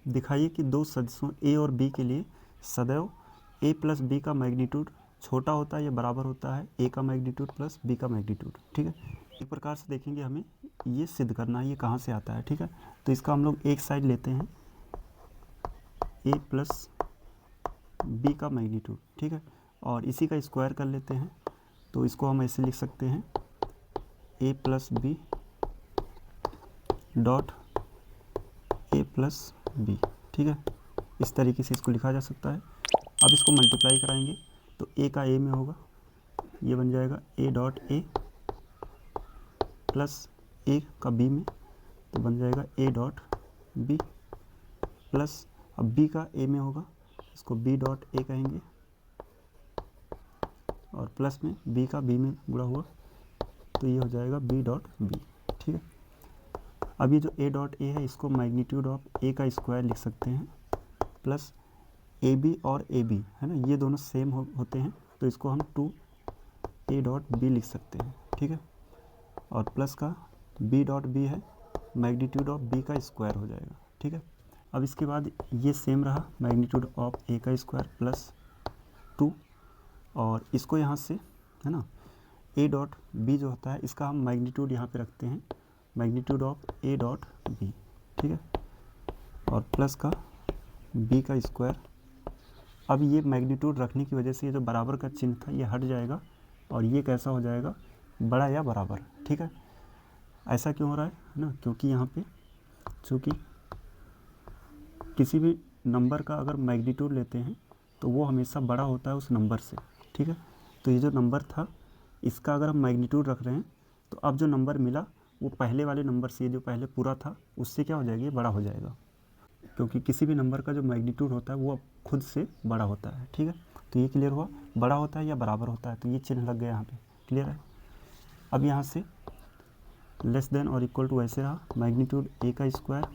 दिखाइए कि दो सदिशों a और b के लिए सदैव a प्लस b का मैग्नीट्यूड छोटा होता है या बराबर होता है a का मैग्नीट्यूड प्लस b का मैग्नीट्यूड। ठीक है, एक प्रकार से देखेंगे हमें ये सिद्ध करना है ये कहाँ से आता है। ठीक है, तो इसका हम लोग एक साइड लेते हैं a प्लस b का मैग्नीट्यूड। ठीक है, और इसी का स्क्वायर कर लेते हैं, तो इसको हम ऐसे लिख सकते हैं a plus B dot a plus B. ठीक है, इस तरीके से इसको लिखा जा सकता है। अब इसको मल्टीप्लाई कराएंगे तो a का a में होगा, ये बन जाएगा a dot a plus a का b में, तो बन जाएगा a डॉट b प्लस अब b का a में होगा, इसको b डॉट a कहेंगे, और प्लस में b का b में गुणा हुआ, तो ये हो जाएगा b डॉट b। ठीक है, अब ये जो a डॉट a है इसको मैग्नीट्यूड ऑफ a का स्क्वायर लिख सकते हैं प्लस ab और ab है ना, ये दोनों सेम होते हैं, तो इसको हम 2a डॉट b लिख सकते हैं। ठीक है, और प्लस का b डॉट b है, मैग्नीट्यूड ऑफ b का स्क्वायर हो जाएगा। ठीक है, अब इसके बाद ये सेम रहा मैग्नीट्यूड ऑफ a का स्क्वायर प्लस 2, और इसको यहाँ से है ना a डॉट b जो होता है इसका हम मैग्नीट्यूड यहाँ पे रखते हैं, magnitude of a dot b। ठीक है, और प्लस का b का स्क्वायर। अब ये मैग्नीट्यूड रखने की वजह से ये जो बराबर का चिन्ह था ये हट जाएगा, और ये कैसा हो जाएगा, बड़ा या बराबर। ठीक है, ऐसा क्यों हो रहा है ना, क्योंकि यहाँ पे चूँकि किसी भी नंबर का अगर मैग्नीट्यूड लेते हैं तो वो हमेशा बड़ा होता है उस नंबर से। ठीक है, तो ये जो नंबर था इसका अगर हम मैग्नीट्यूड रख रहे हैं तो अब जो नंबर मिला वो पहले वाले नंबर से, जो पहले पूरा था उससे क्या हो जाएगा, ये बड़ा हो जाएगा, क्योंकि किसी भी नंबर का जो मैग्नीट्यूड होता है वो अब खुद से बड़ा होता है। ठीक है, तो ये क्लियर हुआ, बड़ा होता है या बराबर होता है, तो ये चिन्ह लग गया यहाँ पे, क्लियर है। अब यहाँ से लेस देन और इक्वल टू ऐसे रहा, मैग्नीट्यूड a का स्क्वायर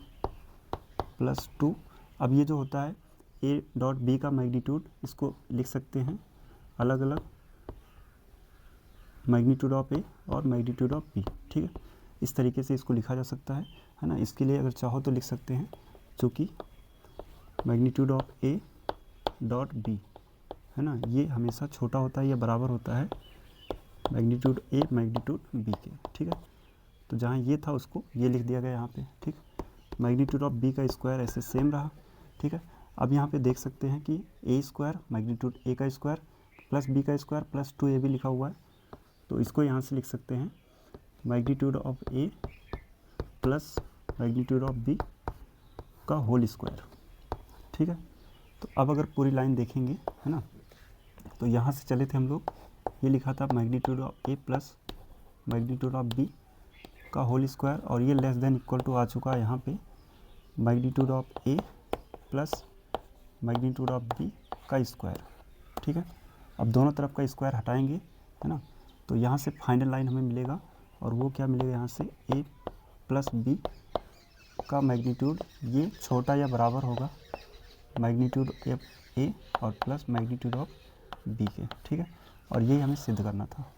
प्लस 2। अब ये जो होता है a डॉट b का मैग्नीट्यूड, इसको लिख सकते हैं अलग अलग, मैग्नीट्यूड ऑफ a और मैग्नीट्यूड ऑफ b। ठीक है, इस तरीके से इसको लिखा जा सकता है ना। इसके लिए अगर चाहो तो लिख सकते हैं, चूँकि magnitude of a dot b है ना, ये हमेशा छोटा होता है या बराबर होता है मैग्नीट्यूड a मैग्नीट्यूड b के। ठीक है, तो जहाँ ये था उसको ये लिख दिया गया यहाँ पे। ठीक, मैग्नीट्यूड ऑफ b का स्क्वायर ऐसे सेम रहा। ठीक है, अब यहाँ पे देख सकते हैं कि a स्क्वायर मैग्नीट्यूड a का स्क्वायर प्लस b का स्क्वायर प्लस 2ab लिखा हुआ है, तो इसको यहाँ से लिख सकते हैं magnitude of a plus magnitude of b का होल स्क्वायर। ठीक है, तो अब अगर पूरी लाइन देखेंगे है ना, तो यहाँ से चले थे हम लोग, ये लिखा था magnitude of a plus magnitude of b का होल स्क्वायर, और ये लेस देन इक्वल टू आ चुका है यहाँ पे magnitude of a plus magnitude of b का स्क्वायर। ठीक है, अब दोनों तरफ का स्क्वायर हटाएंगे है ना, तो यहाँ से फाइनल लाइन हमें मिलेगा, और वो क्या मिलेगा, यहाँ से a प्लस b का मैग्नीट्यूड ये छोटा या बराबर होगा मैग्नीट्यूड ऑफ a और प्लस मैग्नीट्यूड ऑफ b के। ठीक है, और यही हमें सिद्ध करना था।